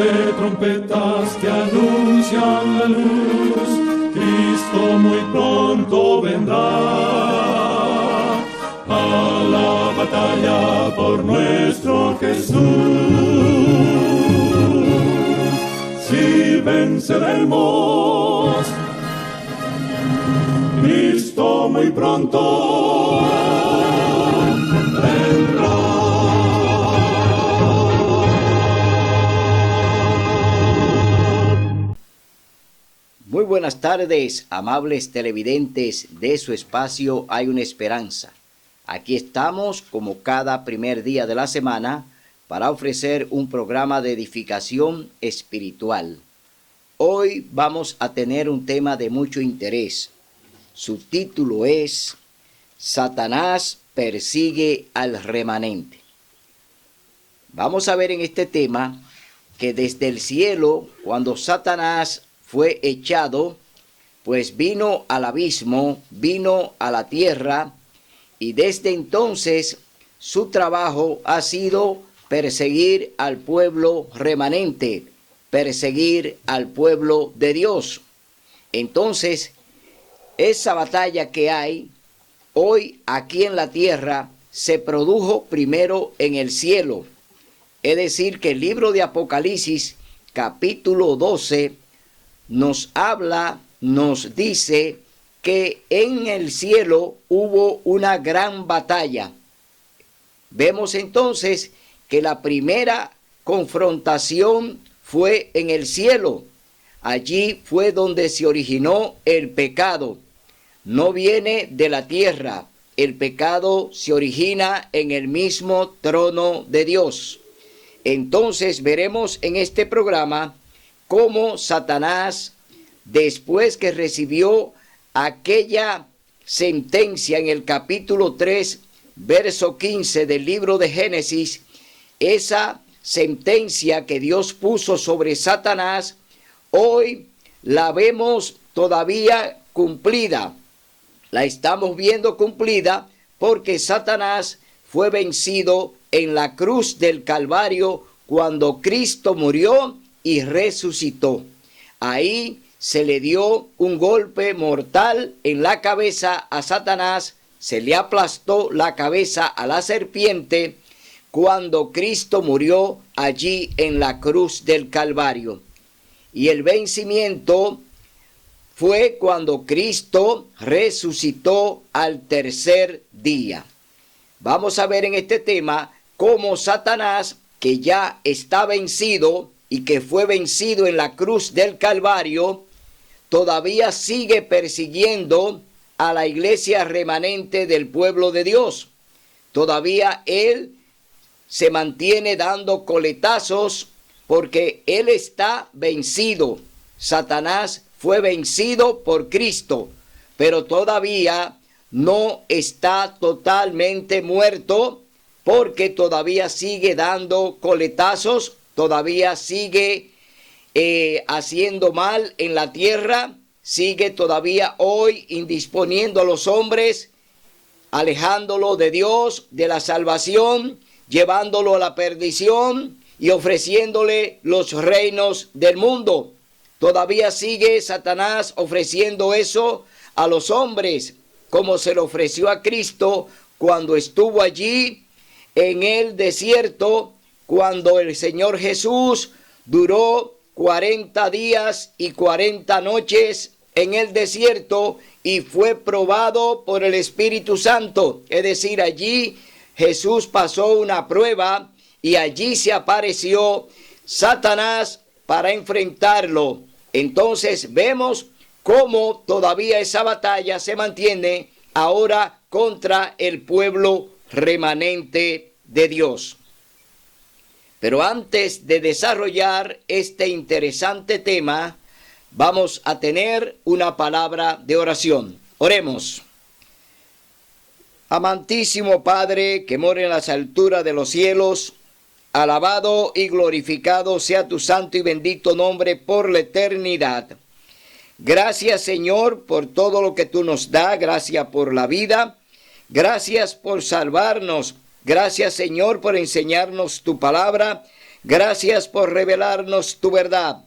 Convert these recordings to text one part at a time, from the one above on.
de trompetas que anuncian la luz, Cristo muy pronto vendrá a la batalla por nuestro Jesús. Si venceremos, Cristo muy pronto vendrá. Muy buenas tardes, amables televidentes de su espacio Hay una Esperanza. Aquí estamos como cada primer día de la semana para ofrecer un programa de edificación espiritual. Hoy vamos a tener un tema de mucho interés. Su título es Satanás persigue al remanente. Vamos a ver en este tema que desde el cielo, cuando Satanás fue echado, pues vino al abismo, vino a la tierra, y desde entonces su trabajo ha sido perseguir al pueblo remanente, perseguir al pueblo de Dios. Entonces, esa batalla que hay hoy aquí en la tierra se produjo primero en el cielo. Es decir, que el libro de Apocalipsis, capítulo 12, nos habla, nos dice que en el cielo hubo una gran batalla. Vemos entonces que la primera confrontación fue en el cielo. Allí fue donde se originó el pecado. No viene de la tierra. El pecado se origina en el mismo trono de Dios. Entonces veremos en este programa cómo Satanás, después que recibió aquella sentencia en el capítulo 3, verso 15 del libro de Génesis, esa sentencia que Dios puso sobre Satanás, hoy la vemos todavía cumplida. La estamos viendo cumplida porque Satanás fue vencido en la cruz del Calvario cuando Cristo murió y resucitó. Ahí se le dio un golpe mortal en la cabeza a Satanás, se le aplastó la cabeza a la serpiente cuando Cristo murió allí en la cruz del Calvario. Y el vencimiento fue cuando Cristo resucitó al tercer día. Vamos a ver en este tema cómo Satanás, que ya está vencido y que fue vencido en la cruz del Calvario, todavía sigue persiguiendo a la iglesia remanente del pueblo de Dios. Todavía él se mantiene dando coletazos porque él está vencido. Satanás fue vencido por Cristo, pero todavía no está totalmente muerto porque todavía sigue dando coletazos, todavía sigue haciendo mal en la tierra, sigue todavía hoy indisponiendo a los hombres, alejándolo de Dios, de la salvación, llevándolo a la perdición y ofreciéndole los reinos del mundo. Todavía sigue Satanás ofreciendo eso a los hombres, como se lo ofreció a Cristo cuando estuvo allí en el desierto, cuando el Señor Jesús duró 40 días y 40 noches en el desierto y fue probado por el Espíritu Santo. Es decir, allí Jesús pasó una prueba y allí se apareció Satanás para enfrentarlo. Entonces vemos cómo todavía esa batalla se mantiene ahora contra el pueblo remanente de Dios. Pero antes de desarrollar este interesante tema, vamos a tener una palabra de oración. Oremos. Amantísimo Padre, que mora en las alturas de los cielos, alabado y glorificado sea tu santo y bendito nombre por la eternidad. Gracias, Señor, por todo lo que tú nos das. Gracias por la vida. Gracias por salvarnos. Gracias, Señor, por enseñarnos tu palabra. Gracias por revelarnos tu verdad.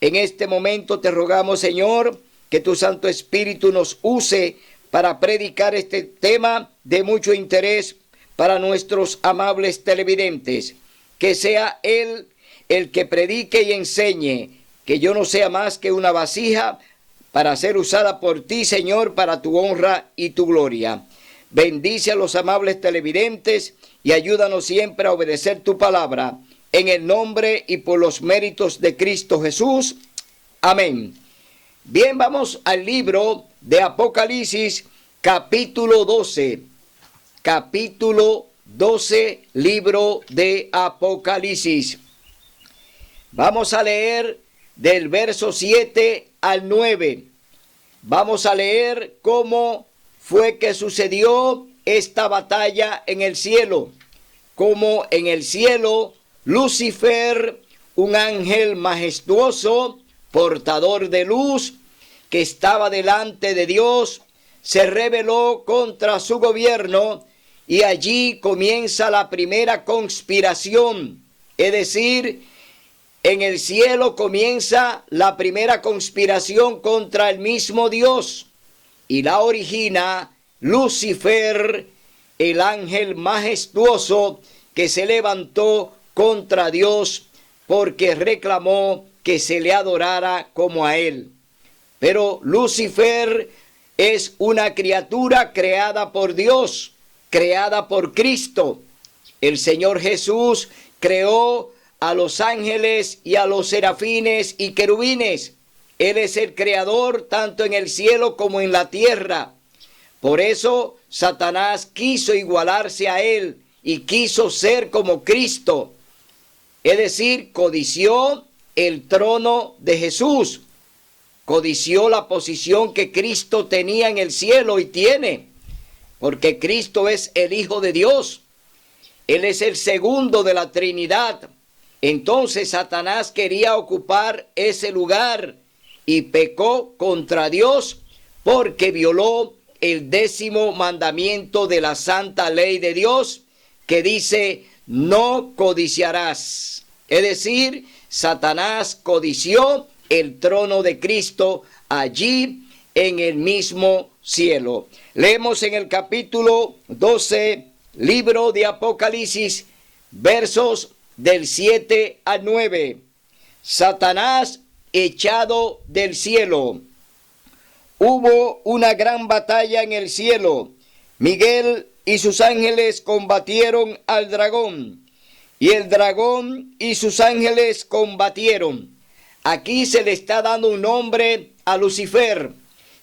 En este momento te rogamos, Señor, que tu Santo Espíritu nos use para predicar este tema de mucho interés para nuestros amables televidentes. Que sea Él el que predique y enseñe, que yo no sea más que una vasija para ser usada por ti, Señor, para tu honra y tu gloria. Bendice a los amables televidentes y ayúdanos siempre a obedecer tu palabra. En el nombre y por los méritos de Cristo Jesús. Amén. Bien, vamos al libro de Apocalipsis, capítulo 12. Capítulo 12, libro de Apocalipsis. Vamos a leer del verso 7 al 9. Vamos a leer cómo fue que sucedió esta batalla en el cielo. Cómo en el cielo Lucifer, un ángel majestuoso, portador de luz, que estaba delante de Dios, se rebeló contra su gobierno y allí comienza la primera conspiración. Es decir, en el cielo comienza la primera conspiración contra el mismo Dios y la origina Lucifer, el ángel majestuoso que se levantó contra Dios porque reclamó que se le adorara como a él. Pero Lucifer es una criatura creada por Dios, creada por Cristo. El Señor Jesús creó a los ángeles y a los serafines y querubines. Él es el creador tanto en el cielo como en la tierra. Por eso Satanás quiso igualarse a él y quiso ser como Cristo. Es decir, codició el trono de Jesús. Codició la posición que Cristo tenía en el cielo y tiene. Porque Cristo es el Hijo de Dios. Él es el segundo de la Trinidad. Entonces Satanás quería ocupar ese lugar y pecó contra Dios porque violó el 10º mandamiento de la santa ley de Dios, que dice: no codiciarás. Es decir, Satanás codició el trono de Cristo allí en el mismo cielo. Leemos en el capítulo 12, libro de Apocalipsis, versos del 7 al 9. Satanás echado del cielo. Hubo una gran batalla en el cielo. Miguel y sus ángeles combatieron al dragón, y el dragón y sus ángeles combatieron. Aquí se le está dando un nombre a Lucifer.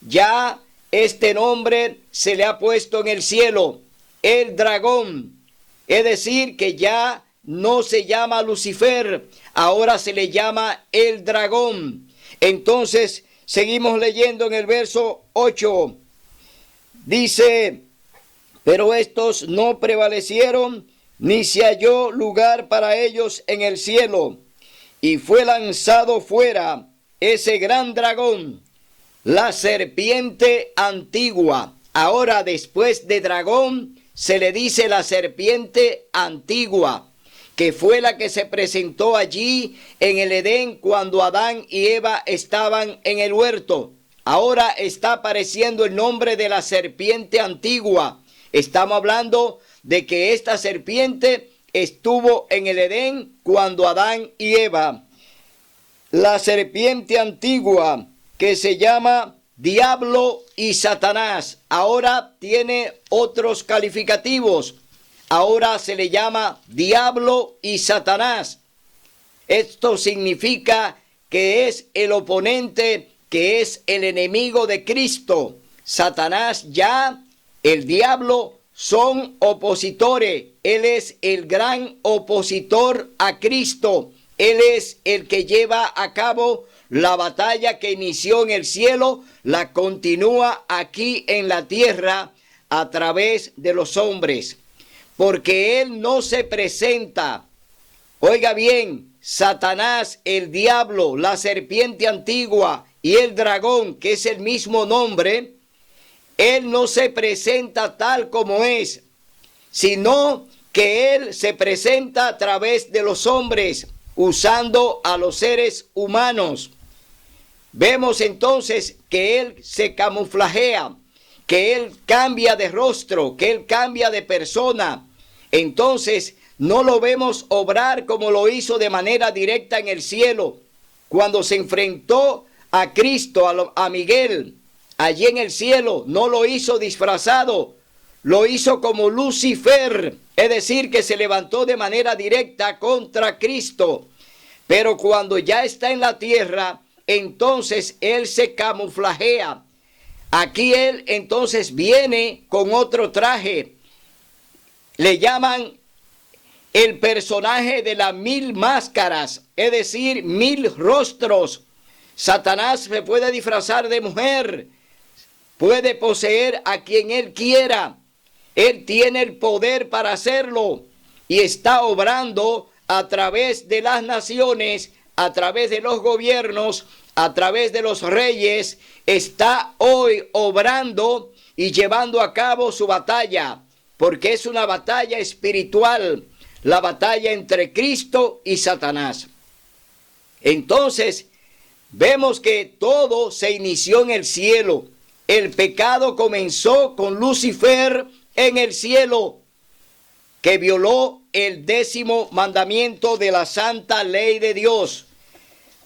Ya este nombre se le ha puesto en el cielo, el dragón. Es decir, que ya no se llama Lucifer, ahora se le llama el dragón. Entonces, seguimos leyendo en el verso 8. Dice: pero estos no prevalecieron, ni se halló lugar para ellos en el cielo. Y fue lanzado fuera ese gran dragón, la serpiente antigua. Ahora, después de dragón, se le dice la serpiente antigua, que fue la que se presentó allí en el Edén cuando Adán y Eva estaban en el huerto. Ahora está apareciendo el nombre de la serpiente antigua. Estamos hablando de que esta serpiente estuvo en el Edén cuando Adán y Eva. La serpiente antigua, que se llama Diablo y Satanás, ahora tiene otros calificativos. Ahora se le llama Diablo y Satanás. Esto significa que es el oponente, que es el enemigo de Cristo. Satanás ya, el diablo, son opositores. Él es el gran opositor a Cristo. Él es el que lleva a cabo la batalla que inició en el cielo, la continúa aquí en la tierra a través de los hombres. Porque él no se presenta. Oiga bien, Satanás, el diablo, la serpiente antigua y el dragón, que es el mismo nombre, él no se presenta tal como es, sino que Él se presenta a través de los hombres, usando a los seres humanos. Vemos entonces que Él se camuflajea, que Él cambia de rostro, que Él cambia de persona. Entonces no lo vemos obrar como lo hizo de manera directa en el cielo, cuando se enfrentó a Cristo, a Miguel, allí en el cielo. No lo hizo disfrazado, lo hizo como Lucifer, es decir, que se levantó de manera directa contra Cristo. Pero cuando ya está en la tierra, entonces Él se camuflajea. Aquí Él entonces viene con otro traje. Le llaman el personaje de las 1000 máscaras, es decir, 1000 rostros. Satanás se puede disfrazar de mujer, puede poseer a quien él quiera. Él tiene el poder para hacerlo y está obrando a través de las naciones, a través de los gobiernos, a través de los reyes. Está hoy obrando y llevando a cabo su batalla, porque es una batalla espiritual, la batalla entre Cristo y Satanás. Entonces, vemos que todo se inició en el cielo. El pecado comenzó con Lucifer en el cielo, que violó el 10º mandamiento de la santa ley de Dios.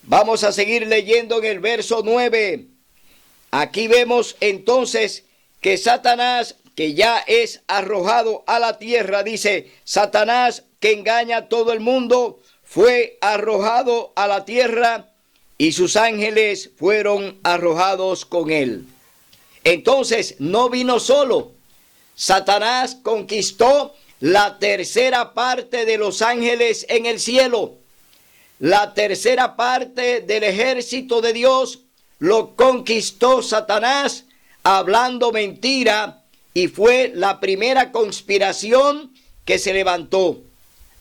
Vamos a seguir leyendo en el verso 9. Aquí vemos entonces que Satanás, que ya es arrojado a la tierra, dice: Satanás, que engaña a todo el mundo, fue arrojado a la tierra y sus ángeles fueron arrojados con él. Entonces no vino solo. Satanás conquistó la tercera parte de los ángeles en el cielo. La tercera parte del ejército de Dios lo conquistó Satanás hablando mentira, y fue la primera conspiración que se levantó.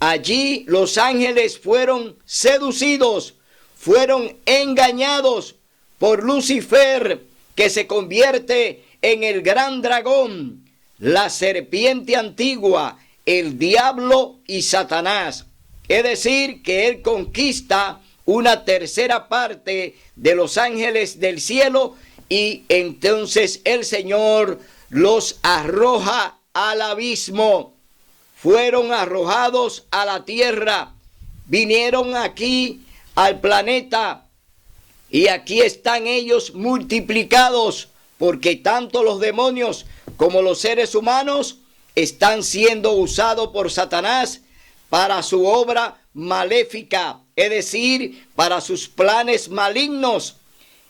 Allí los ángeles fueron seducidos, fueron engañados por Lucifer, que se convierte en el gran dragón, la serpiente antigua, el diablo y Satanás. Es decir, que él conquista una tercera parte de los ángeles del cielo, y entonces el Señor los arroja al abismo. Fueron arrojados a la tierra, vinieron aquí al planeta, y aquí están ellos multiplicados, porque tanto los demonios como los seres humanos están siendo usados por Satanás para su obra maléfica, es decir, para sus planes malignos.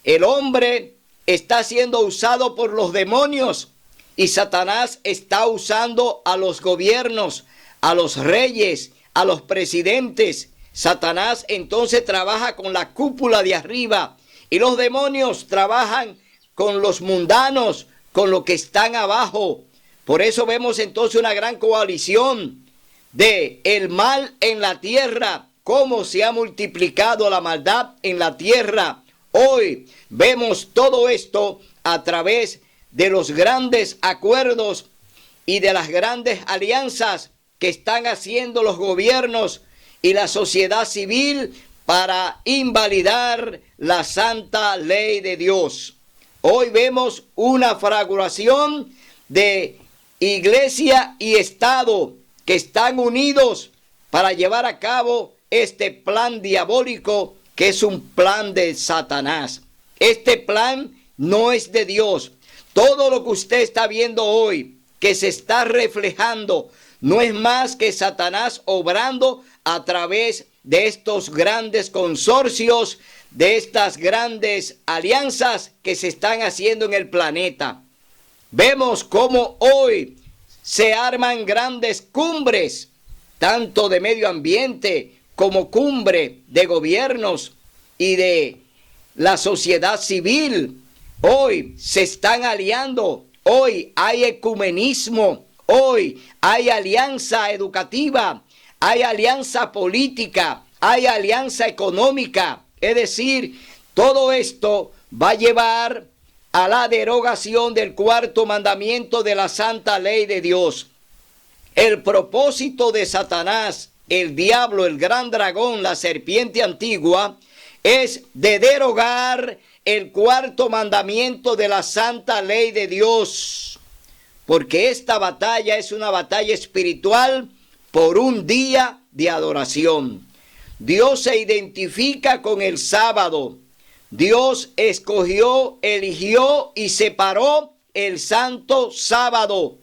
El hombre está siendo usado por los demonios, y Satanás está usando a los gobiernos, a los reyes, a los presidentes. Satanás entonces trabaja con la cúpula de arriba, y los demonios trabajan con los mundanos, con los que están abajo. Por eso vemos entonces una gran coalición de el mal en la tierra, cómo se ha multiplicado la maldad en la tierra. Hoy vemos todo esto a través de los grandes acuerdos y de las grandes alianzas que están haciendo los gobiernos y la sociedad civil para invalidar la santa ley de Dios. Hoy vemos una fragmentación de iglesia y Estado que están unidos para llevar a cabo este plan diabólico, que es un plan de Satanás. Este plan no es de Dios. Todo lo que usted está viendo hoy, que se está reflejando, no es más que Satanás obrando a través de estos grandes consorcios, de estas grandes alianzas que se están haciendo en el planeta. Vemos cómo hoy se arman grandes cumbres, tanto de medio ambiente como cumbre de gobiernos y de la sociedad civil. Hoy se están aliando, hoy hay ecumenismo, hoy hay alianza educativa, hay alianza política, hay alianza económica. Es decir, todo esto va a llevar a la derogación del 4º mandamiento de la santa ley de Dios. El propósito de Satanás, el diablo, el gran dragón, la serpiente antigua, es de derogar el cuarto mandamiento de la santa ley de Dios. Porque esta batalla es una batalla espiritual por un día de adoración. Dios se identifica con el sábado. Dios escogió, eligió y separó el santo sábado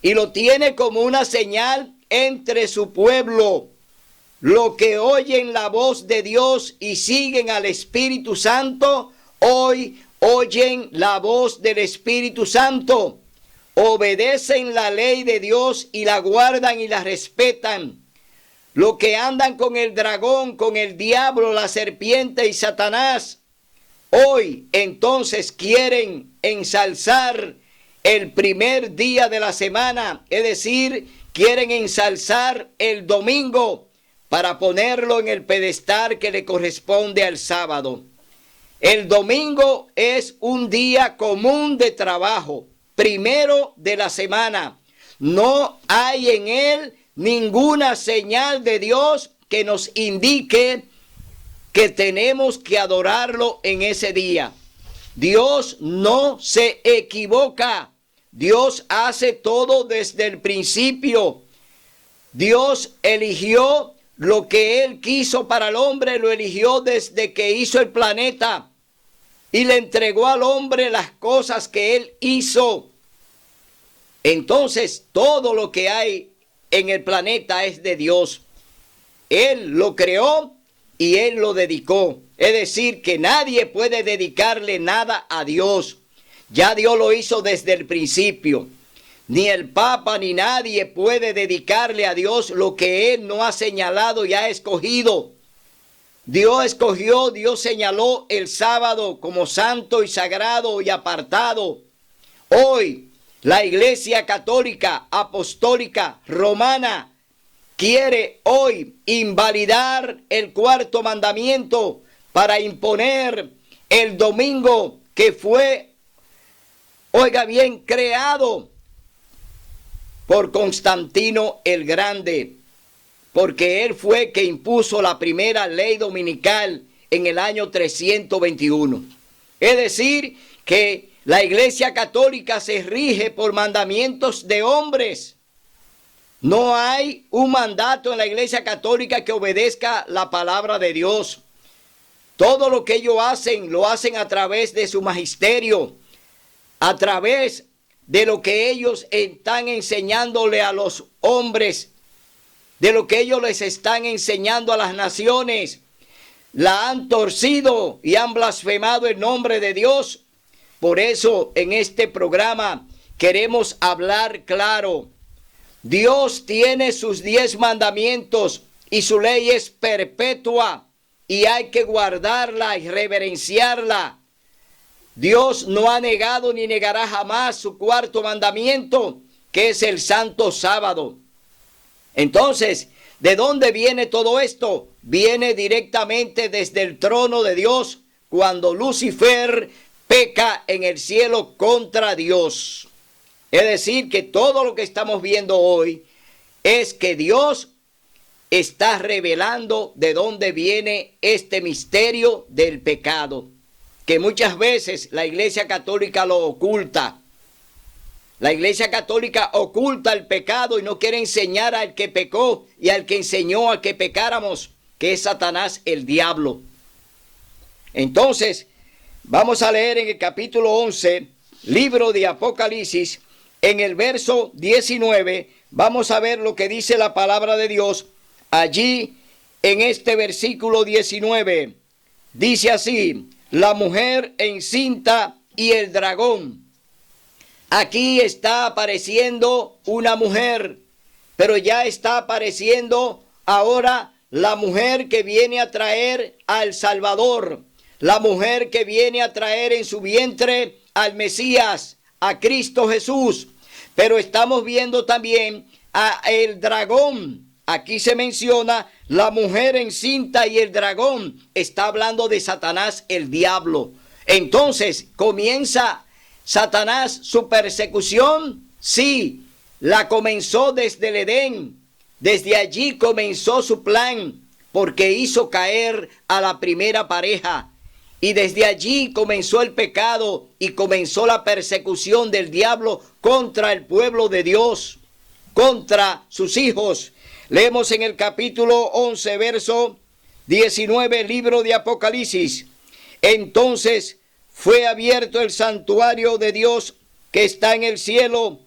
y lo tiene como una señal entre su pueblo. Los que oyen la voz de Dios y siguen al Espíritu Santo, hoy oyen la voz del Espíritu Santo. Obedecen la ley de Dios y la guardan y la respetan. Los que andan con el dragón, con el diablo, la serpiente y Satanás, hoy entonces quieren ensalzar el primer día de la semana, es decir, quieren ensalzar el domingo para ponerlo en el pedestal que le corresponde al sábado. El domingo es un día común de trabajo, primero de la semana. No hay en él ninguna señal de Dios que nos indique que tenemos que adorarlo en ese día. Dios no se equivoca. Dios hace todo desde el principio. Dios eligió lo que Él quiso para el hombre, lo eligió desde que hizo el planeta y le entregó al hombre las cosas que Él hizo. Entonces, todo lo que hay en el planeta es de Dios. Él lo creó y Él lo dedicó. Es decir, que nadie puede dedicarle nada a Dios. Ya Dios lo hizo desde el principio. Ni el Papa ni nadie puede dedicarle a Dios lo que Él no ha señalado y ha escogido. Dios escogió, Dios señaló el sábado como santo y sagrado y apartado. Hoy, la Iglesia Católica, Apostólica, Romana, quiere hoy invalidar el cuarto mandamiento para imponer el domingo que fue, oiga bien, creado por Constantino el Grande, porque él fue que impuso la primera ley dominical en el año 321. Es decir, que la Iglesia Católica se rige por mandamientos de hombres. No hay un mandato en la Iglesia Católica que obedezca la palabra de Dios. Todo lo que ellos hacen, lo hacen a través de su magisterio, a través de lo que ellos están enseñándole a los hombres, de lo que ellos les están enseñando a las naciones. La han torcido y han blasfemado el nombre de Dios. Por eso en este programa queremos hablar claro. Dios tiene sus 10 mandamientos y su ley es perpetua y hay que guardarla y reverenciarla. Dios no ha negado ni negará jamás su cuarto mandamiento, que es el santo sábado. Entonces, ¿de dónde viene todo esto? Viene directamente desde el trono de Dios, cuando Lucifer peca en el cielo contra Dios. Es decir, que todo lo que estamos viendo hoy es que Dios está revelando de dónde viene este misterio del pecado, que muchas veces la Iglesia Católica lo oculta. La Iglesia Católica oculta el pecado y no quiere enseñar al que pecó y al que enseñó a que pecáramos, que es Satanás, el diablo. Entonces, vamos a leer en el capítulo 11, libro de Apocalipsis, en el verso 19, vamos a ver lo que dice la palabra de Dios. Allí, en este versículo 19, dice así: la mujer encinta y el dragón. Aquí está apareciendo una mujer, pero ya está apareciendo ahora la mujer que viene a traer al Salvador, la mujer que viene a traer en su vientre al Mesías, a Cristo Jesús. Pero estamos viendo también a el dragón. Aquí se menciona la mujer encinta y el dragón. Está hablando de Satanás, el diablo. Entonces, ¿comienza Satanás su persecución? Sí, la comenzó desde el Edén. Desde allí comenzó su plan, porque hizo caer a la primera pareja. Y desde allí comenzó el pecado y comenzó la persecución del diablo contra el pueblo de Dios, contra sus hijos. Leemos en el capítulo 11, verso 19, libro de Apocalipsis. Entonces fue abierto el santuario de Dios que está en el cielo,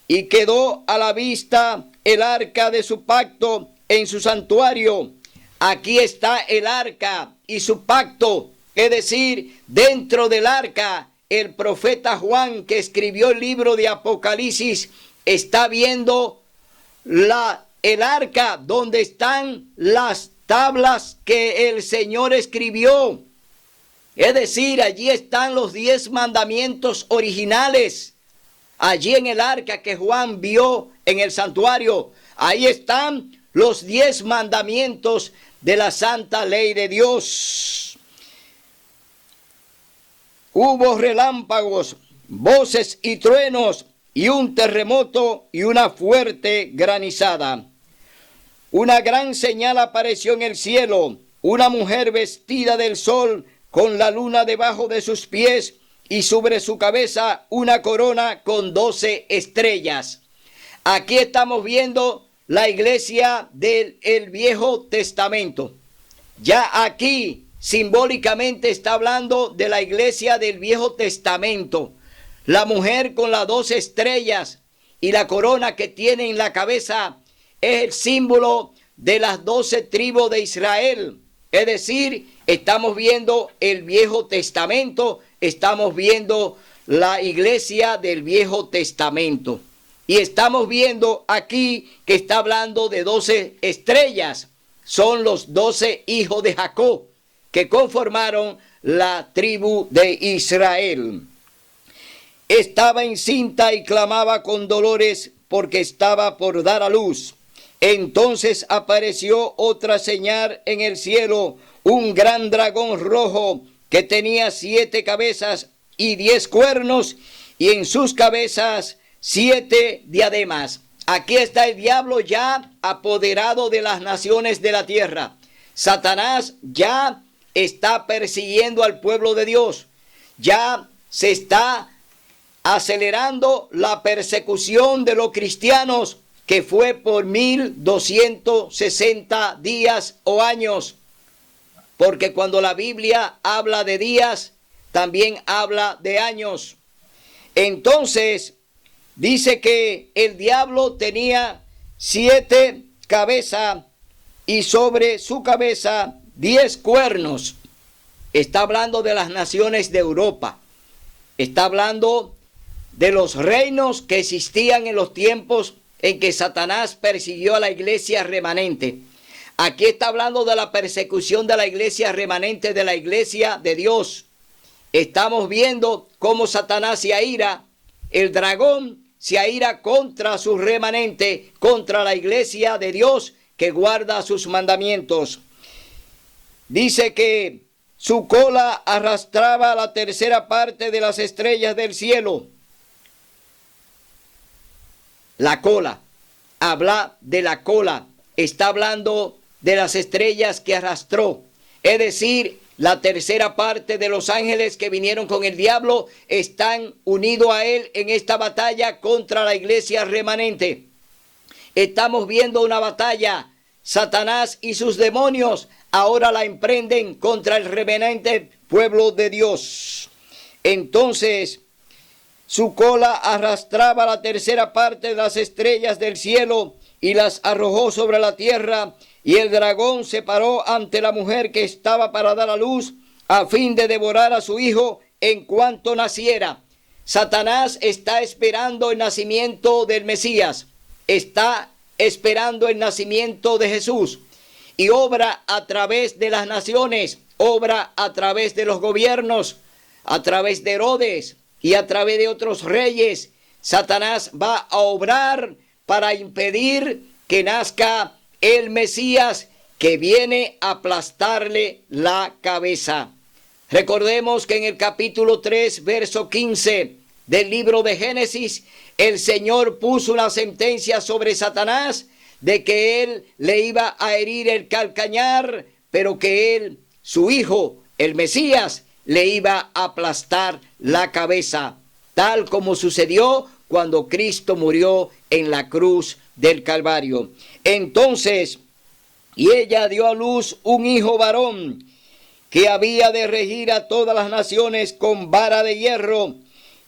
y quedó a la vista el arca de su pacto en su santuario. Aquí está el arca y su pacto, es decir, dentro del arca, el profeta Juan, que escribió el libro de Apocalipsis, está viendo el arca donde están las tablas que el Señor escribió. Es decir, allí están los 10 mandamientos originales. Allí en el arca que Juan vio en el santuario, ahí están los 10 mandamientos de la santa ley de Dios. Hubo relámpagos, voces y truenos, y un terremoto y una fuerte granizada. Una gran señal apareció en el cielo, una mujer vestida del sol, con la luna debajo de sus pies, y sobre su cabeza una corona con 12 estrellas. Aquí estamos viendo la iglesia del Viejo Testamento. Ya aquí simbólicamente está hablando de la iglesia del Viejo Testamento. La mujer con las 12 estrellas y la corona que tiene en la cabeza es el símbolo de las 12 tribus de Israel. Es decir, estamos viendo el Viejo Testamento, estamos viendo la iglesia del Viejo Testamento. Y estamos viendo aquí que está hablando de 12 estrellas. Son los 12 hijos de Jacob que conformaron la tribu de Israel. Estaba encinta y clamaba con dolores porque estaba por dar a luz. Entonces apareció otra señal en el cielo, un gran dragón rojo que tenía 7 cabezas y 10 cuernos, y en sus cabezas 7 diademas. Aquí está el diablo ya apoderado de las naciones de la tierra. Satanás ya está persiguiendo al pueblo de Dios. Ya se está acelerando la persecución de los cristianos, que fue por 1260 días o años. Porque cuando la Biblia habla de días, también habla de años. Entonces, dice que el diablo tenía 7 cabezas y sobre su cabeza 10 cuernos. Está hablando de las naciones de Europa. Está hablando de los reinos que existían en los tiempos en que Satanás persiguió a la iglesia remanente. Aquí está hablando de la persecución de la iglesia remanente, de la iglesia de Dios. Estamos viendo cómo Satanás se aira, el dragón se aira contra su remanente, contra la iglesia de Dios que guarda sus mandamientos. Dice que su cola arrastraba la tercera parte de las estrellas del cielo. La cola, habla de la cola, está hablando de las estrellas que arrastró. Es decir, la tercera parte de los ángeles que vinieron con el diablo están unidos a él en esta batalla contra la iglesia remanente. Estamos viendo una batalla. Satanás y sus demonios ahora la emprenden contra el remanente pueblo de Dios. Entonces, su cola arrastraba la tercera parte de las estrellas del cielo y las arrojó sobre la tierra, y el dragón se paró ante la mujer que estaba para dar a luz, a fin de devorar a su hijo en cuanto naciera. Satanás está esperando el nacimiento del Mesías, está esperando el nacimiento de Jesús, y obra a través de las naciones, obra a través de los gobiernos, a través de Herodes y a través de otros reyes. Satanás va a obrar para impedir que nazca el Mesías, que viene a aplastarle la cabeza. Recordemos que en el capítulo 3, verso 15, del libro de Génesis, el Señor puso una sentencia sobre Satanás de que él le iba a herir el calcañar, pero que él, su hijo, el Mesías, le iba a aplastar la cabeza, tal como sucedió cuando Cristo murió en la cruz del Calvario. Entonces, y ella dio a luz un hijo varón, que había de regir a todas las naciones con vara de hierro,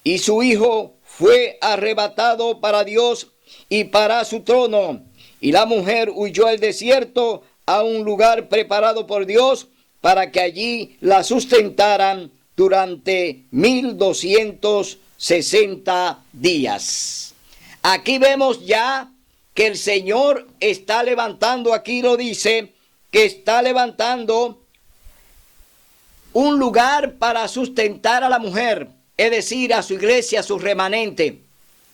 y su hijo fue arrebatado para Dios y para su trono. Y la mujer huyó al desierto, a un lugar preparado por Dios, para que allí la sustentaran durante 1260 días. Aquí vemos ya que el Señor está levantando, aquí lo dice, que está levantando un lugar para sustentar a la mujer, es decir, a su iglesia, a su remanente,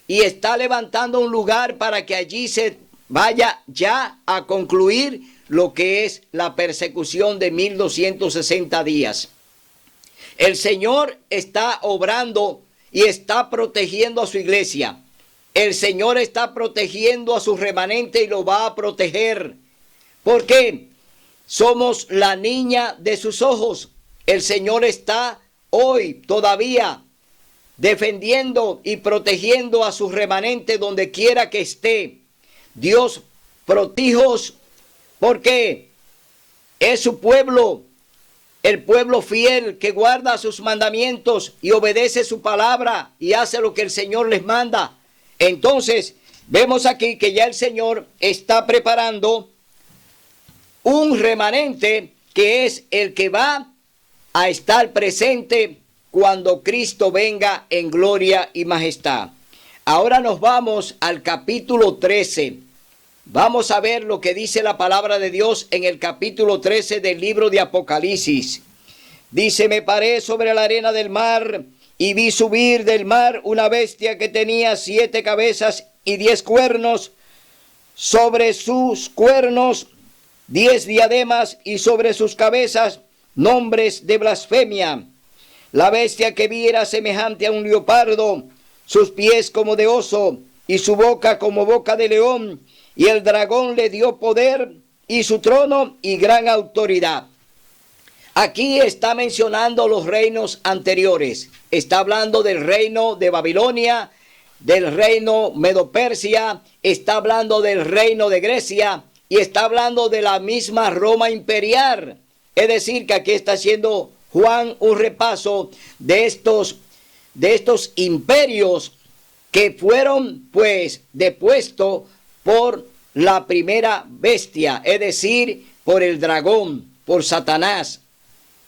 y está levantando un lugar para que allí se vaya ya a concluir lo que es la persecución de 1260 días. El Señor está obrando y está protegiendo a su iglesia. El Señor está protegiendo a su remanente y lo va a proteger. ¿Por qué? Somos la niña de sus ojos. El Señor está hoy todavía defendiendo y protegiendo a su remanente donde quiera que esté. Dios protijos porque es su pueblo, el pueblo fiel que guarda sus mandamientos y obedece su palabra y hace lo que el Señor les manda. Entonces, vemos aquí que ya el Señor está preparando un remanente que es el que va a estar presente cuando Cristo venga en gloria y majestad. Ahora nos vamos al capítulo 13. Vamos a ver lo que dice la palabra de Dios en el capítulo 13 del libro de Apocalipsis. Dice: me paré sobre la arena del mar y vi subir del mar una bestia que tenía 7 cabezas y 10 cuernos. Sobre sus cuernos 10 diademas y sobre sus cabezas nombres de blasfemia. La bestia que vi era semejante a un leopardo, sus pies como de oso y su boca como boca de león. Y el dragón le dio poder y su trono y gran autoridad. Aquí está mencionando los reinos anteriores. Está hablando del reino de Babilonia, del reino Medo-Persia, está hablando del reino de Grecia y está hablando de la misma Roma imperial. Es decir, que aquí está haciendo Juan un repaso de estos imperios que fueron pues depuestos por la primera bestia, es decir, por el dragón, por Satanás,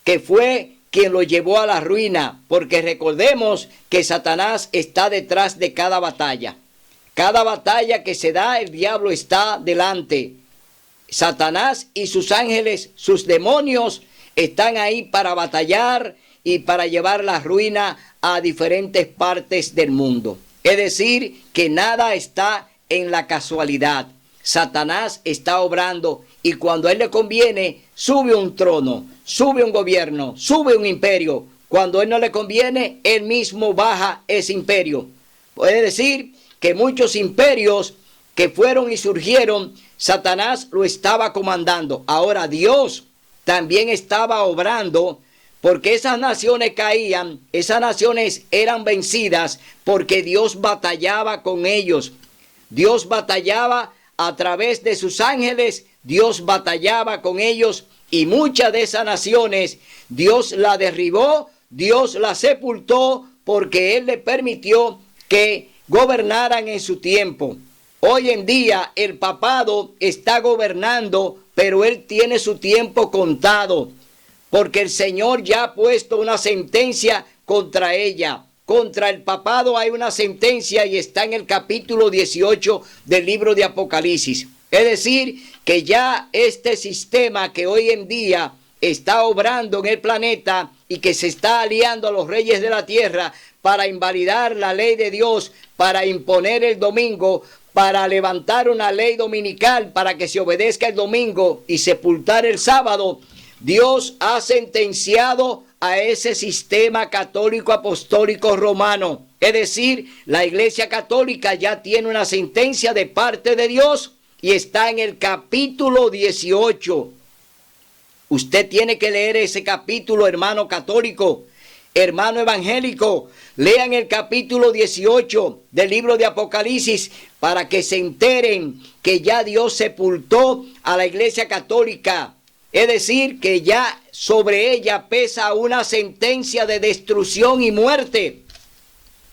que fue quien lo llevó a la ruina, porque recordemos que Satanás está detrás de cada batalla. Cada batalla que se da, el diablo está delante. Satanás y sus ángeles, sus demonios, están ahí para batallar y para llevar la ruina a diferentes partes del mundo. Es decir, que nada está en la casualidad. Satanás está obrando y cuando a él le conviene, sube un trono, sube un gobierno, sube un imperio. Cuando a él no le conviene, él mismo baja ese imperio. Puede decir que muchos imperios que fueron y surgieron, Satanás lo estaba comandando. Ahora Dios también estaba obrando, porque esas naciones caían, esas naciones eran vencidas, porque Dios batallaba con ellos. Dios batallaba a través de sus ángeles, Dios batallaba con ellos, y muchas de esas naciones Dios la derribó, Dios la sepultó, porque Él le permitió que gobernaran en su tiempo. Hoy en día el papado está gobernando, pero él tiene su tiempo contado, porque el Señor ya ha puesto una sentencia contra ella. Contra el papado hay una sentencia y está en el capítulo 18 del libro de Apocalipsis. Es decir, que ya este sistema que hoy en día está obrando en el planeta y que se está aliando a los reyes de la tierra para invalidar la ley de Dios, para imponer el domingo, para levantar una ley dominical para que se obedezca el domingo y sepultar el sábado, Dios ha sentenciado a ese sistema católico apostólico romano. Es decir, la Iglesia Católica ya tiene una sentencia de parte de Dios y está en el capítulo 18. Usted tiene que leer ese capítulo, hermano católico, hermano evangélico. Lean el capítulo 18 del libro de Apocalipsis para que se enteren que ya Dios sepultó a la Iglesia Católica. Es decir, que ya sobre ella pesa una sentencia de destrucción y muerte.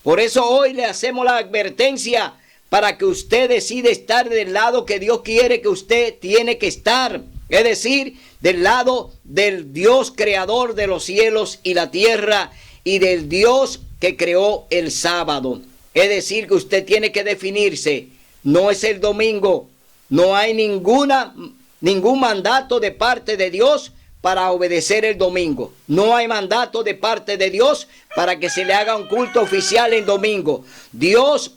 Por eso hoy le hacemos la advertencia para que usted decida estar del lado que Dios quiere que usted tiene que estar. Es decir, del lado del Dios creador de los cielos y la tierra y del Dios que creó el sábado. Es decir, que usted tiene que definirse. No es el domingo. No hay ningún mandato de parte de Dios para obedecer el domingo. No hay mandato de parte de Dios para que se le haga un culto oficial el domingo. Dios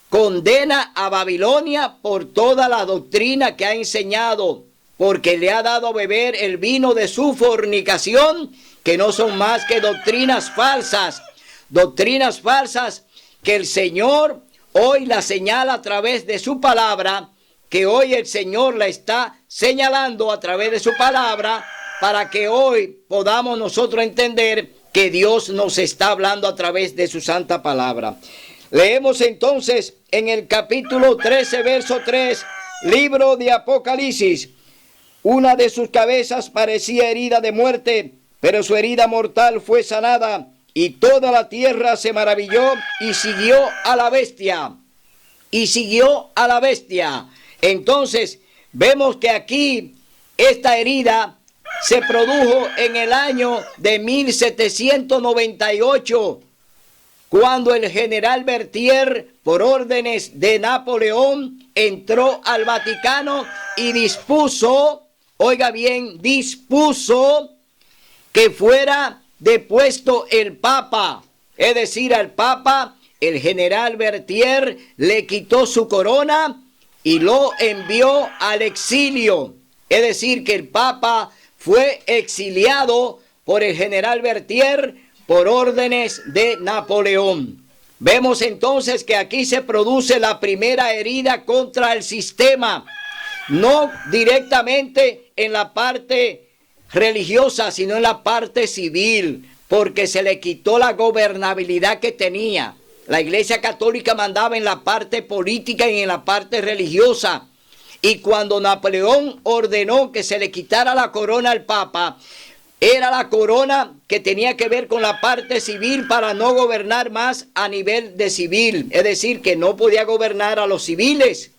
condena a Babilonia por toda la doctrina que ha enseñado, porque le ha dado a beber el vino de su fornicación, que no son más que doctrinas falsas que el Señor hoy la señala a través de su palabra, que hoy el Señor la está señalando a través de su palabra, para que hoy podamos nosotros entender que Dios nos está hablando a través de su santa palabra. Leemos entonces en el capítulo 13, verso 3, libro de Apocalipsis. Una de sus cabezas parecía herida de muerte, pero su herida mortal fue sanada, y toda la tierra se maravilló y siguió a la bestia. Entonces vemos que aquí esta herida se produjo en el año de 1798, cuando el general Berthier, por órdenes de Napoleón, entró al Vaticano y dispuso, oiga bien, dispuso que fuera depuesto el Papa. Es decir, al Papa, el general Berthier le quitó su corona y lo envió al exilio. Es decir, que el Papa fue exiliado por el general Berthier por órdenes de Napoleón. Vemos entonces que aquí se produce la primera herida contra el sistema, no directamente en la parte religiosa, sino en la parte civil, porque se le quitó la gobernabilidad que tenía. La Iglesia Católica mandaba en la parte política y en la parte religiosa. Y cuando Napoleón ordenó que se le quitara la corona al Papa, era la corona que tenía que ver con la parte civil para no gobernar más a nivel de civil. Es decir, que no podía gobernar a los civiles.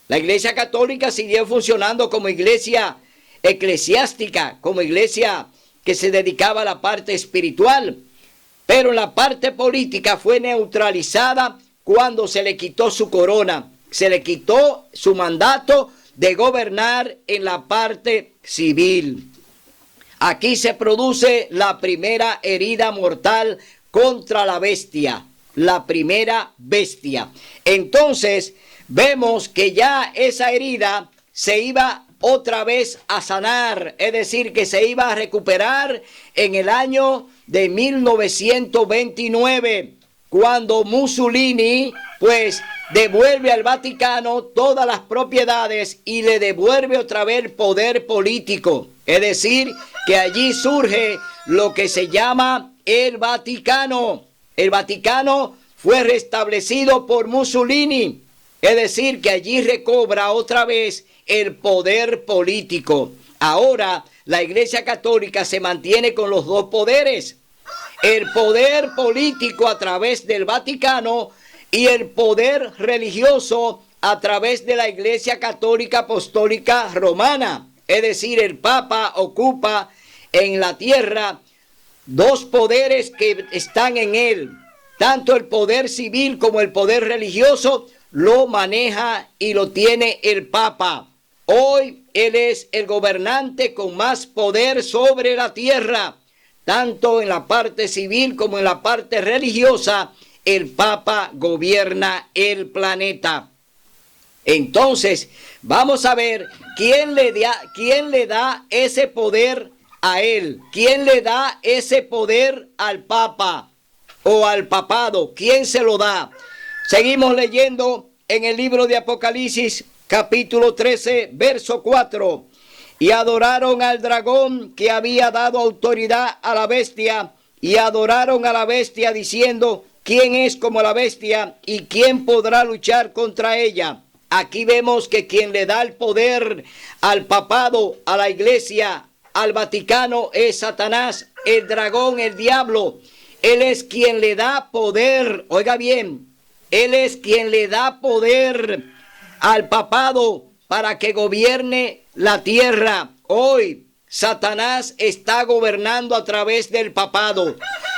La Iglesia Católica siguió funcionando como iglesia eclesiástica, como iglesia que se dedicaba a la parte espiritual. Pero la parte política fue neutralizada cuando se le quitó su corona. Se le quitó su mandato de gobernar en la parte civil. Aquí se produce la primera herida mortal contra la bestia, la primera bestia. Entonces vemos que ya esa herida se iba otra vez a sanar, es decir, que se iba a recuperar en el año de 1929, cuando Mussolini pues devuelve al Vaticano todas las propiedades y le devuelve otra vez el poder político. Es decir, que allí surge lo que se llama el Vaticano. El Vaticano fue restablecido por Mussolini. Es decir, que allí recobra otra vez el poder político. Ahora la Iglesia Católica se mantiene con los dos poderes. El poder político a través del Vaticano y el poder religioso a través de la Iglesia Católica Apostólica Romana. Es decir, el Papa ocupa en la tierra dos poderes que están en él. Tanto el poder civil como el poder religioso lo maneja y lo tiene el Papa. Hoy él es el gobernante con más poder sobre la tierra. Tanto en la parte civil como en la parte religiosa, el Papa gobierna el planeta. Entonces, vamos a ver quién le da ese poder a él. ¿Quién le da ese poder al Papa? o al papado? ¿Quién se lo da? Seguimos leyendo en el libro de Apocalipsis, capítulo 13, verso 4. Y adoraron al dragón que había dado autoridad a la bestia, y adoraron a la bestia diciendo: ¿quién es como la bestia y quién podrá luchar contra ella? Aquí vemos que quien le da el poder al papado, a la iglesia, al Vaticano, es Satanás, el dragón, el diablo. Él es quien le da poder, oiga bien, él es quien le da poder al papado para que gobierne la tierra. Hoy Satanás está gobernando a través del papado.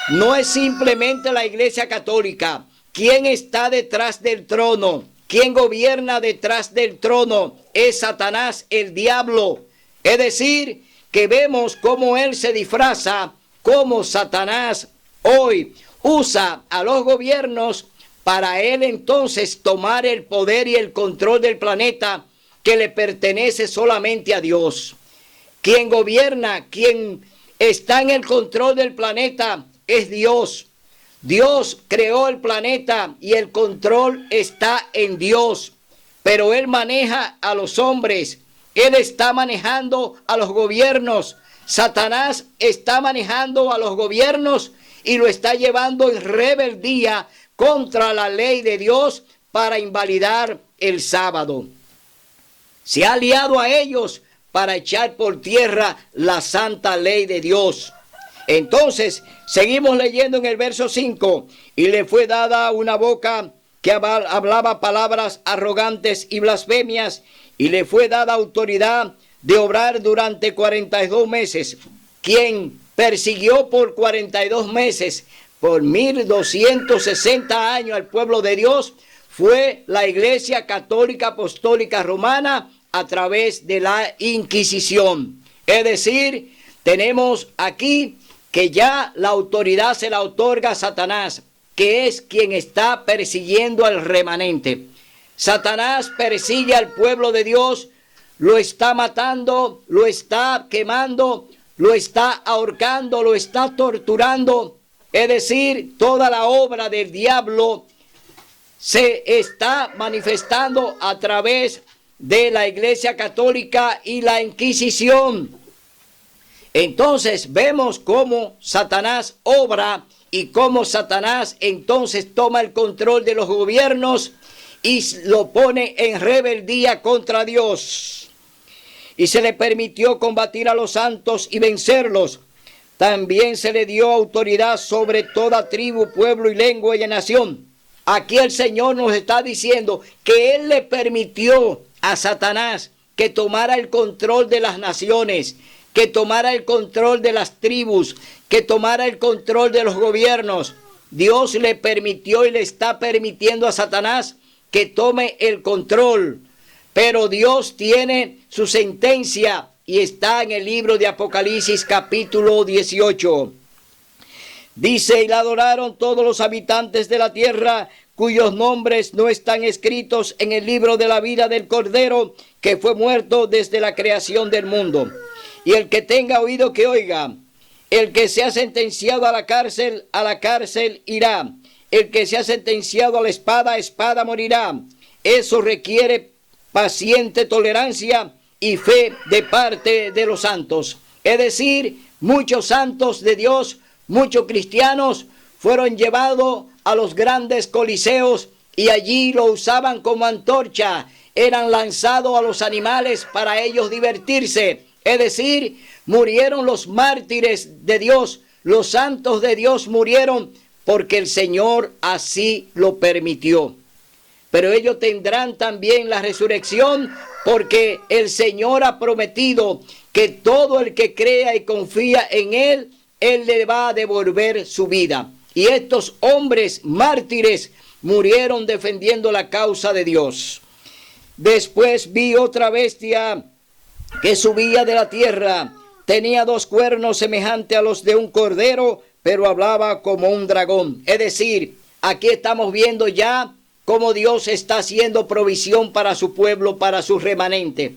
No es simplemente la Iglesia Católica. ¿Quién está detrás del trono? ¿Quién gobierna detrás del trono? Es Satanás, el diablo. Es decir, que vemos cómo él se disfraza, cómo Satanás hoy usa a los gobiernos para él entonces tomar el poder y el control del planeta que le pertenece solamente a Dios. Quien gobierna, quien está en el control del planeta es Dios. Dios creó el planeta y el control está en Dios. Pero Él maneja a los hombres. Él está manejando a los gobiernos. Satanás está manejando a los gobiernos y lo está llevando en rebeldía contra la ley de Dios para invalidar el sábado. Se ha aliado a ellos para echar por tierra la santa ley de Dios. Entonces, seguimos leyendo en el verso 5. Y le fue dada una boca que hablaba palabras arrogantes y blasfemias, y le fue dada autoridad de obrar durante 42 meses. Quien persiguió por 42 meses, por 1260 años al pueblo de Dios, fue la Iglesia Católica Apostólica Romana a través de la Inquisición. Es decir, tenemos aquí que ya la autoridad se la otorga a Satanás, que es quien está persiguiendo al remanente. Satanás persigue al pueblo de Dios, lo está matando, lo está quemando, lo está ahorcando, lo está torturando. Es decir, toda la obra del diablo se está manifestando a través de la Iglesia Católica y la Inquisición. Entonces vemos cómo Satanás obra y cómo Satanás entonces toma el control de los gobiernos y lo pone en rebeldía contra Dios. Y se le permitió combatir a los santos y vencerlos. También se le dio autoridad sobre toda tribu, pueblo y lengua y nación. Aquí el Señor nos está diciendo que Él le permitió a Satanás que tomara el control de las naciones, que tomara el control de las tribus, que tomara el control de los gobiernos. Dios le permitió y le está permitiendo a Satanás que tome el control. Pero Dios tiene su sentencia y está en el libro de Apocalipsis capítulo 18. Dice: y la adoraron todos los habitantes de la tierra, cuyos nombres no están escritos en el libro de la vida del Cordero, que fue muerto desde la creación del mundo. Y el que tenga oído que oiga. El que sea sentenciado a la cárcel irá. El que sea sentenciado a la espada, a espada morirá. Eso requiere paciente tolerancia y fe de parte de los santos. Es decir, muchos santos de Dios, muchos cristianos fueron llevados a los grandes coliseos y allí lo usaban como antorcha. Eran lanzados a los animales para ellos divertirse. Es decir, murieron los mártires de Dios, los santos de Dios murieron porque el Señor así lo permitió. Pero ellos tendrán también la resurrección porque el Señor ha prometido que todo el que crea y confía en Él, Él le va a devolver su vida. Y estos hombres mártires murieron defendiendo la causa de Dios. Después vi otra bestia que subía de la tierra. Tenía 2 cuernos semejantes a los de un cordero, pero hablaba como un dragón. Es decir, aquí estamos viendo ya cómo Dios está haciendo provisión para su pueblo, para su remanente.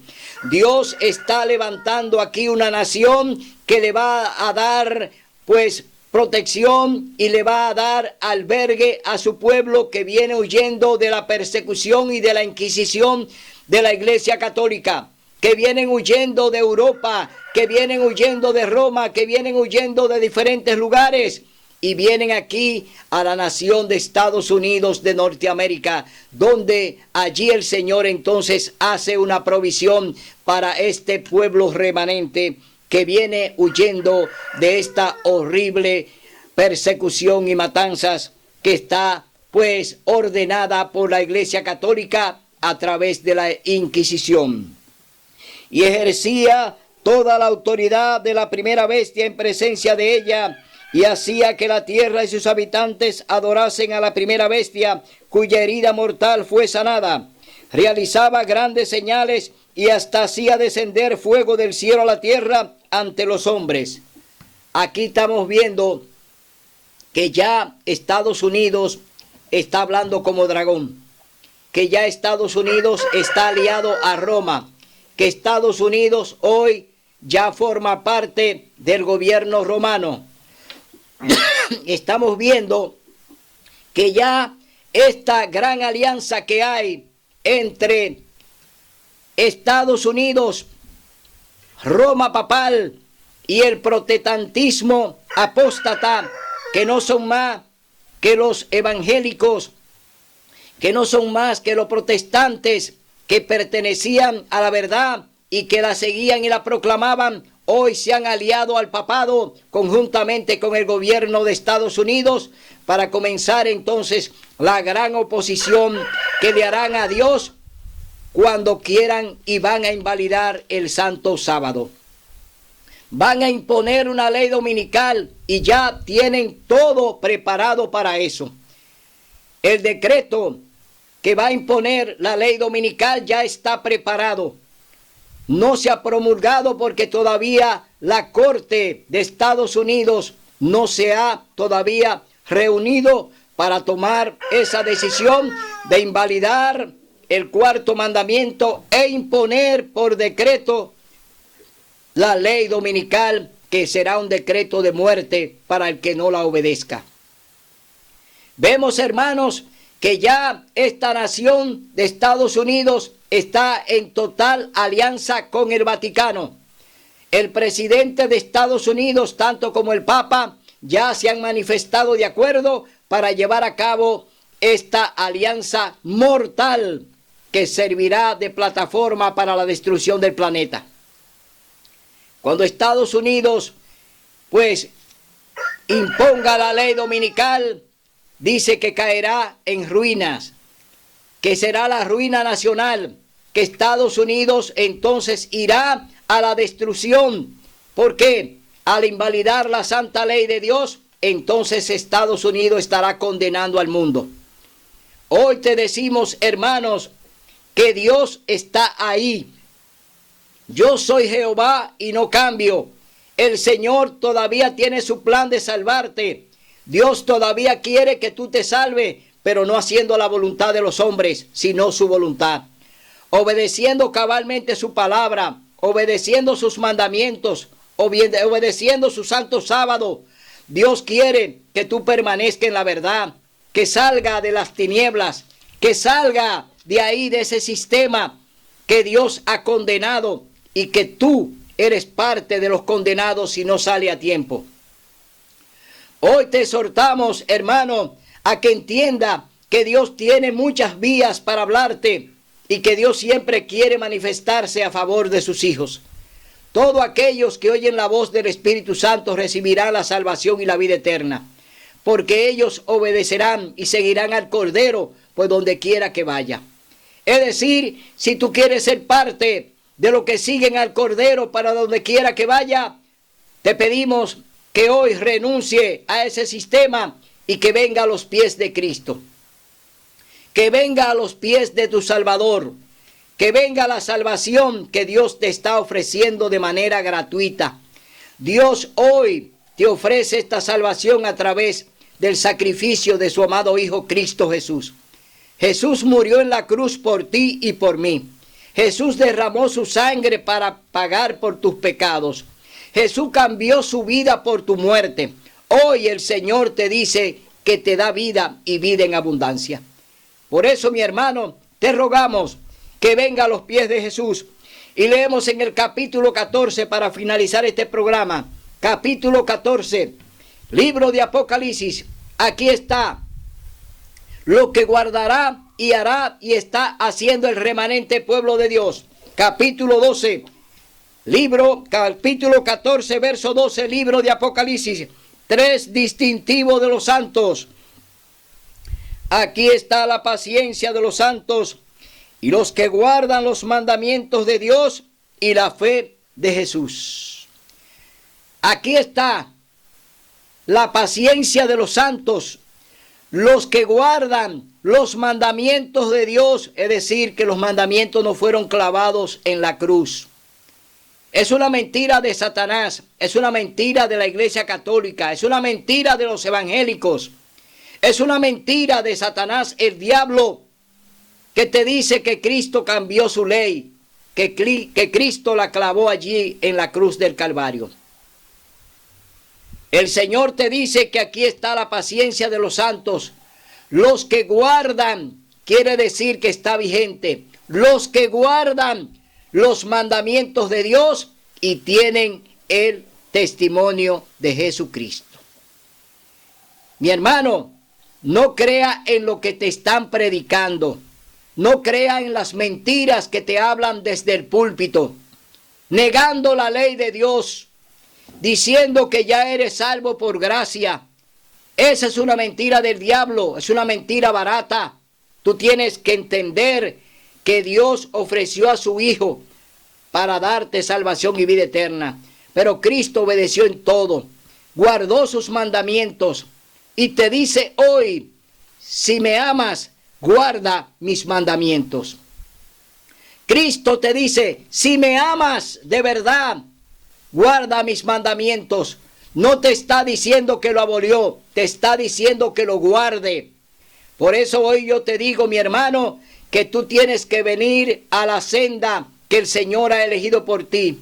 Dios está levantando aquí una nación que le va a dar, pues, protección y le va a dar albergue a su pueblo que viene huyendo de la persecución y de la inquisición de la Iglesia Católica, que vienen huyendo de Europa, que vienen huyendo de Roma, que vienen huyendo de diferentes lugares y vienen aquí a la nación de Estados Unidos de Norteamérica, donde allí el Señor entonces hace una provisión para este pueblo remanente que viene huyendo de esta horrible persecución y matanzas que está pues ordenada por la Iglesia Católica a través de la Inquisición. Y ejercía toda la autoridad de la primera bestia en presencia de ella, y hacía que la tierra y sus habitantes adorasen a la primera bestia, cuya herida mortal fue sanada. Realizaba grandes señales y hasta hacía descender fuego del cielo a la tierra ante los hombres. Aquí estamos viendo que ya Estados Unidos está hablando como dragón, que ya Estados Unidos está aliado a Roma, que Estados Unidos hoy ya forma parte del gobierno romano. Estamos viendo que ya esta gran alianza que hay entre Estados Unidos, Roma papal y el protestantismo apóstata, que no son más que los evangélicos, que no son más que los protestantes que pertenecían a la verdad y que la seguían y la proclamaban, hoy se han aliado al papado conjuntamente con el gobierno de Estados Unidos para comenzar entonces la gran oposición que le harán a Dios cuando quieran y van a invalidar el Santo Sábado. Van a imponer una ley dominical y ya tienen todo preparado para eso. El decreto que va a imponer la ley dominical ya está preparado. No se ha promulgado porque todavía la Corte de Estados Unidos no se ha todavía reunido para tomar esa decisión de invalidar el cuarto mandamiento e imponer por decreto la ley dominical, que será un decreto de muerte para el que no la obedezca. Vemos, hermanos, que ya esta nación de Estados Unidos está en total alianza con el Vaticano. El presidente de Estados Unidos, tanto como el Papa, ya se han manifestado de acuerdo para llevar a cabo esta alianza mortal que servirá de plataforma para la destrucción del planeta. Cuando Estados Unidos, pues, imponga la ley dominical, dice que caerá en ruinas, que será la ruina nacional, que Estados Unidos entonces irá a la destrucción. ¿Por qué? Al invalidar la santa ley de Dios, entonces Estados Unidos estará condenando al mundo. Hoy te decimos, hermanos, que Dios está ahí. Yo soy Jehová y no cambio. El Señor todavía tiene su plan de salvarte. Dios todavía quiere que tú te salves, pero no haciendo la voluntad de los hombres, sino su voluntad. Obedeciendo cabalmente su palabra, obedeciendo sus mandamientos, obedeciendo su santo sábado. Dios quiere que tú permanezcas en la verdad, que salga de las tinieblas, que salga de ahí, de ese sistema que Dios ha condenado, y que tú eres parte de los condenados si no sale a tiempo. Hoy te exhortamos, hermano, a que entienda que Dios tiene muchas vías para hablarte y que Dios siempre quiere manifestarse a favor de sus hijos. Todos aquellos que oyen la voz del Espíritu Santo recibirán la salvación y la vida eterna, porque ellos obedecerán y seguirán al Cordero por donde quiera que vaya. Es decir, si tú quieres ser parte de los que siguen al Cordero para donde quiera que vaya, te pedimos que hoy renuncie a ese sistema y que venga a los pies de Cristo. Que venga a los pies de tu Salvador. Que venga la salvación que Dios te está ofreciendo de manera gratuita. Dios hoy te ofrece esta salvación a través del sacrificio de su amado Hijo Cristo Jesús. Jesús murió en la cruz por ti y por mí. Jesús derramó su sangre para pagar por tus pecados. Jesús cambió su vida por tu muerte. Hoy el Señor te dice que te da vida y vida en abundancia. Por eso, mi hermano, te rogamos que venga a los pies de Jesús. Y leemos en el capítulo 14 para finalizar este programa. Capítulo 14, libro de Apocalipsis. Aquí está lo que guardará y hará y está haciendo el remanente pueblo de Dios. Capítulo 12, capítulo 14, verso 12, libro de Apocalipsis. 3 distintivos de los santos. Aquí está la paciencia de los santos y los que guardan los mandamientos de Dios y la fe de Jesús. Aquí está la paciencia de los santos, los que guardan los mandamientos de Dios, es decir, que los mandamientos no fueron clavados en la cruz. Es una mentira de Satanás, es una mentira de la Iglesia Católica, es una mentira de los evangélicos, es una mentira de Satanás, el diablo, que te dice que Cristo cambió su ley, que Cristo la clavó allí en la cruz del Calvario. El Señor te dice que aquí está la paciencia de los santos, los que guardan, quiere decir que está vigente, los que guardan los mandamientos de Dios y tienen el testimonio de Jesucristo. Mi hermano, no crea en lo que te están predicando. No crea en las mentiras que te hablan desde el púlpito, negando la ley de Dios, diciendo que ya eres salvo por gracia. Esa es una mentira del diablo, es una mentira barata. Tú tienes que entender que Dios ofreció a su Hijo para darte salvación y vida eterna. Pero Cristo obedeció en todo, guardó sus mandamientos y te dice hoy, si me amas, guarda mis mandamientos. Cristo te dice, si me amas de verdad, guarda mis mandamientos. No te está diciendo que lo abolió, te está diciendo que lo guarde. Por eso hoy yo te digo, mi hermano, que tú tienes que venir a la senda que el Señor ha elegido por ti.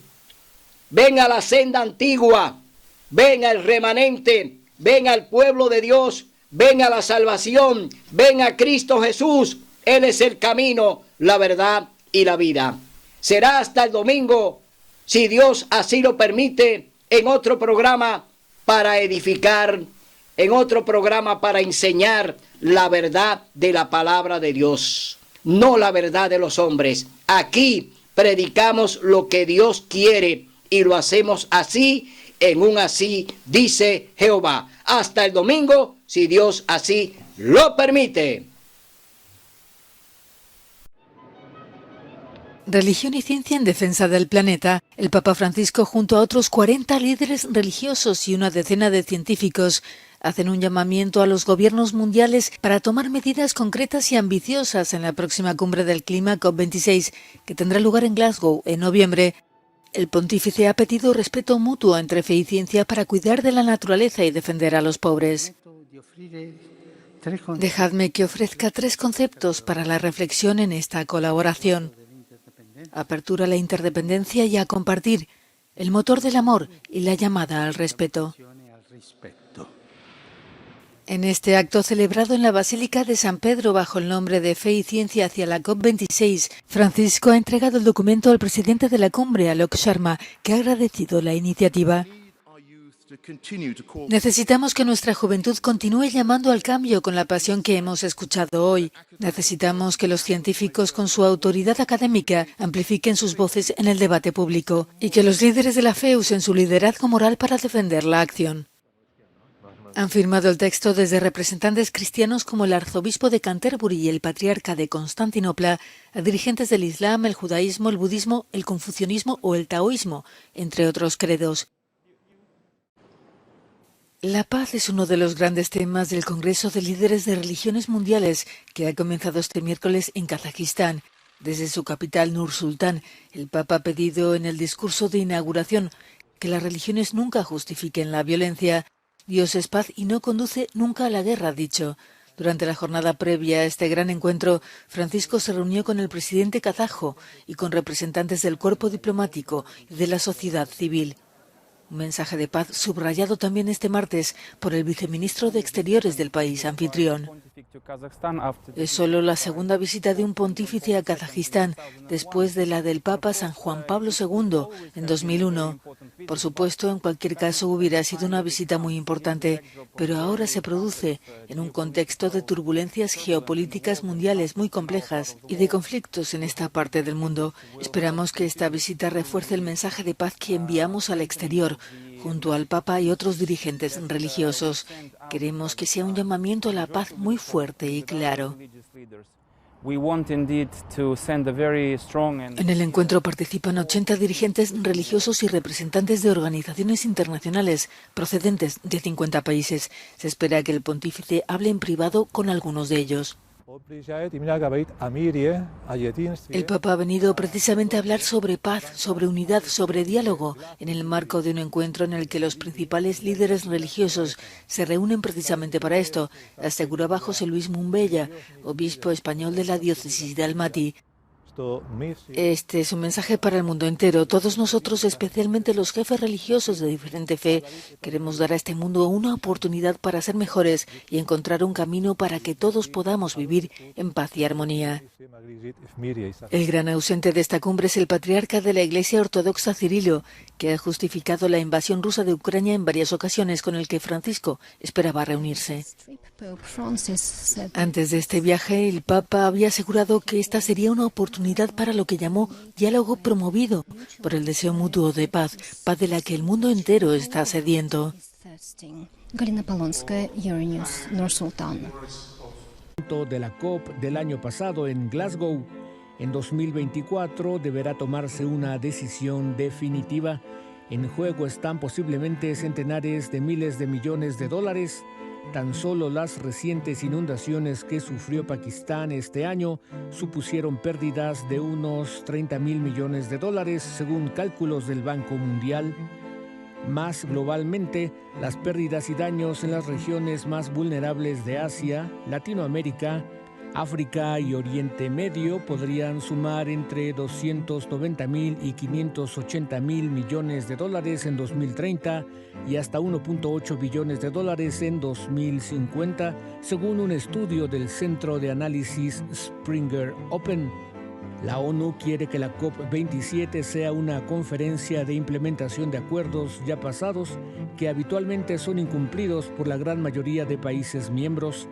Ven a la senda antigua, ven al remanente, ven al pueblo de Dios, ven a la salvación, ven a Cristo Jesús. Él es el camino, la verdad y la vida. Será hasta el domingo, si Dios así lo permite, en otro programa para edificar, en otro programa para enseñar la verdad de la palabra de Dios, no la verdad de los hombres. Aquí predicamos lo que Dios quiere y lo hacemos así, en un así, dice Jehová. Hasta el domingo, si Dios así lo permite. Religión y ciencia en defensa del planeta. El Papa Francisco, junto a otros 40 líderes religiosos y una decena de científicos, hacen un llamamiento a los gobiernos mundiales para tomar medidas concretas y ambiciosas en la próxima cumbre del clima COP26, que tendrá lugar en Glasgow en noviembre. El pontífice ha pedido respeto mutuo entre fe y ciencia para cuidar de la naturaleza y defender a los pobres. Dejadme que ofrezca 3 conceptos para la reflexión en esta colaboración. Apertura a la interdependencia y a compartir, el motor del amor y la llamada al respeto. En este acto celebrado en la Basílica de San Pedro bajo el nombre de Fe y Ciencia hacia la COP26, Francisco ha entregado el documento al presidente de la cumbre, Alok Sharma, que ha agradecido la iniciativa. Necesitamos que nuestra juventud continúe llamando al cambio con la pasión que hemos escuchado hoy. Necesitamos que los científicos, con su autoridad académica, amplifiquen sus voces en el debate público y que los líderes de la fe usen su liderazgo moral para defender la acción. Han firmado el texto desde representantes cristianos como el arzobispo de Canterbury y el patriarca de Constantinopla, a dirigentes del Islam, el judaísmo, el budismo, el confucianismo o el taoísmo, entre otros credos. La paz es uno de los grandes temas del Congreso de Líderes de Religiones Mundiales que ha comenzado este miércoles en Kazajistán. Desde su capital Nur-Sultán, el Papa ha pedido en el discurso de inauguración que las religiones nunca justifiquen la violencia. Dios es paz y no conduce nunca a la guerra, ha dicho. Durante la jornada previa a este gran encuentro, Francisco se reunió con el presidente kazajo y con representantes del cuerpo diplomático y de la sociedad civil. Un mensaje de paz subrayado también este martes por el viceministro de Exteriores del país anfitrión. Es solo la segunda visita de un pontífice a Kazajistán después de la del Papa San Juan Pablo II en 2001. Por supuesto, en cualquier caso hubiera sido una visita muy importante, pero ahora se produce en un contexto de turbulencias geopolíticas mundiales muy complejas y de conflictos en esta parte del mundo. Esperamos que esta visita refuerce el mensaje de paz que enviamos al exterior, junto al Papa y otros dirigentes religiosos. Queremos que sea un llamamiento a la paz muy fuerte y claro. En el encuentro participan 80 dirigentes religiosos y representantes de organizaciones internacionales procedentes de 50 países. Se espera que el pontífice hable en privado con algunos de ellos. El Papa ha venido precisamente a hablar sobre paz, sobre unidad, sobre diálogo, en el marco de un encuentro en el que los principales líderes religiosos se reúnen precisamente para esto, aseguraba José Luis Mumbella, obispo español de la diócesis de Almaty. Este es un mensaje para el mundo entero. Todos nosotros, especialmente los jefes religiosos de diferente fe, queremos dar a este mundo una oportunidad para ser mejores y encontrar un camino para que todos podamos vivir en paz y armonía. El gran ausente de esta cumbre es el patriarca de la Iglesia Ortodoxa Cirilo, que ha justificado la invasión rusa de Ucrania en varias ocasiones, con el que Francisco esperaba reunirse. Antes de este viaje, el Papa había asegurado que esta sería una oportunidad para lo que llamó diálogo promovido por el deseo mutuo de paz, paz de la que el mundo entero está sediento. De la COP del año pasado en Glasgow, en 2024 deberá tomarse una decisión definitiva. En juego están posiblemente centenares de miles de millones de dólares. Tan solo las recientes inundaciones que sufrió Pakistán este año supusieron pérdidas de unos 30.000 millones de dólares, según cálculos del Banco Mundial. Más globalmente, las pérdidas y daños en las regiones más vulnerables de Asia, Latinoamérica, África y Oriente Medio podrían sumar entre 290.000 y 580.000 millones de dólares en 2030 y hasta 1.8 billones de dólares en 2050, según un estudio del Centro de Análisis Springer Open. La ONU quiere que la COP27 sea una conferencia de implementación de acuerdos ya pasados que habitualmente son incumplidos por la gran mayoría de países miembros.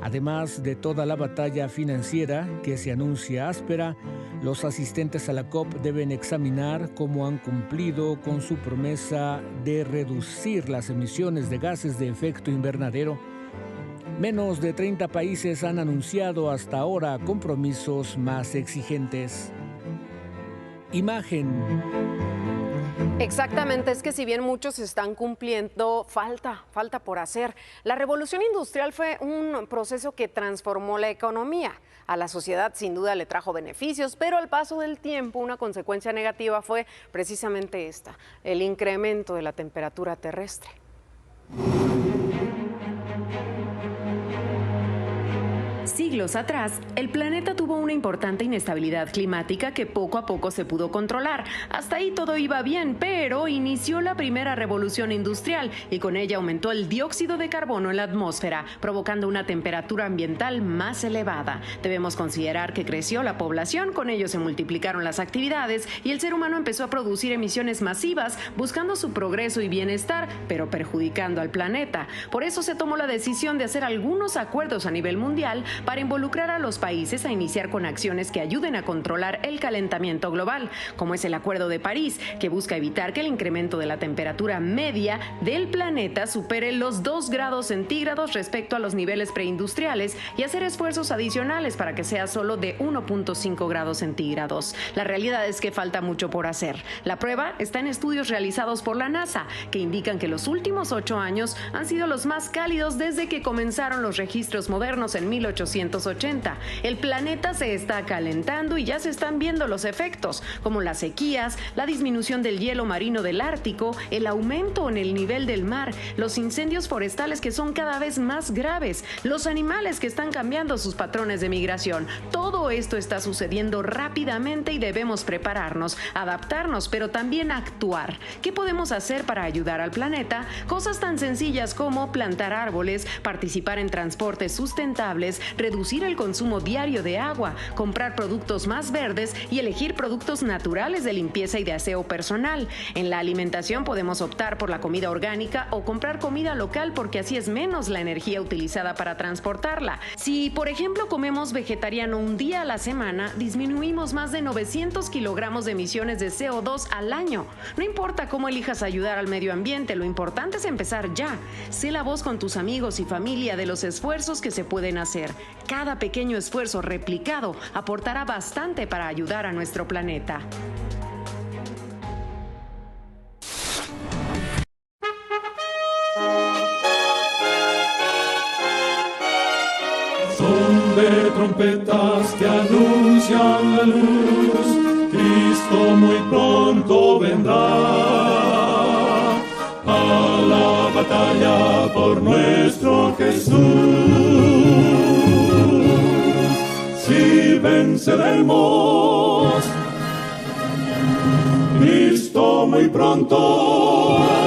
Además de toda la batalla financiera que se anuncia áspera, los asistentes a la COP deben examinar cómo han cumplido con su promesa de reducir las emisiones de gases de efecto invernadero. Menos de 30 países han anunciado hasta ahora compromisos más exigentes. Imagen. Exactamente, es que si bien muchos están cumpliendo, falta por hacer. La revolución industrial fue un proceso que transformó la economía. A la sociedad sin duda le trajo beneficios, pero al paso del tiempo una consecuencia negativa fue precisamente esta, el incremento de la temperatura terrestre. Siglos atrás, el planeta tuvo una importante inestabilidad climática que poco a poco se pudo controlar. Hasta ahí todo iba bien, pero inició la primera revolución industrial y con ella aumentó el dióxido de carbono en la atmósfera, provocando una temperatura ambiental más elevada. Debemos considerar que creció la población, con ello se multiplicaron las actividades y el ser humano empezó a producir emisiones masivas, buscando su progreso y bienestar, pero perjudicando al planeta. Por eso se tomó la decisión de hacer algunos acuerdos a nivel mundial para involucrar a los países a iniciar con acciones que ayuden a controlar el calentamiento global, como es el Acuerdo de París, que busca evitar que el incremento de la temperatura media del planeta supere los 2 grados centígrados respecto a los niveles preindustriales y hacer esfuerzos adicionales para que sea solo de 1.5 grados centígrados. La realidad es que falta mucho por hacer. La prueba está en estudios realizados por la NASA, que indican que los últimos 8 años han sido los más cálidos desde que comenzaron los registros modernos en 1850. 1980. El planeta se está calentando y ya se están viendo los efectos, como las sequías, la disminución del hielo marino del Ártico, el aumento en el nivel del mar, los incendios forestales que son cada vez más graves, los animales que están cambiando sus patrones de migración. Todo esto está sucediendo rápidamente y debemos prepararnos, adaptarnos, pero también actuar. ¿Qué podemos hacer para ayudar al planeta? Cosas tan sencillas como plantar árboles, participar en transportes sustentables, reducir el consumo diario de agua, comprar productos más verdes y elegir productos naturales de limpieza y de aseo personal. En la alimentación podemos optar por la comida orgánica o comprar comida local porque así es menos la energía utilizada para transportarla. Si, por ejemplo, comemos vegetariano un día a la semana, disminuimos más de 900 kilogramos de emisiones de CO2 al año. No importa cómo elijas ayudar al medio ambiente, lo importante es empezar ya. Sé la voz con tus amigos y familia de los esfuerzos que se pueden hacer. Cada pequeño esfuerzo replicado aportará bastante para ayudar a nuestro planeta. Son de trompetas que anuncian la luz, Cristo muy pronto vendrá. A la batalla por nuestro Jesús, si venceremos, Cristo muy pronto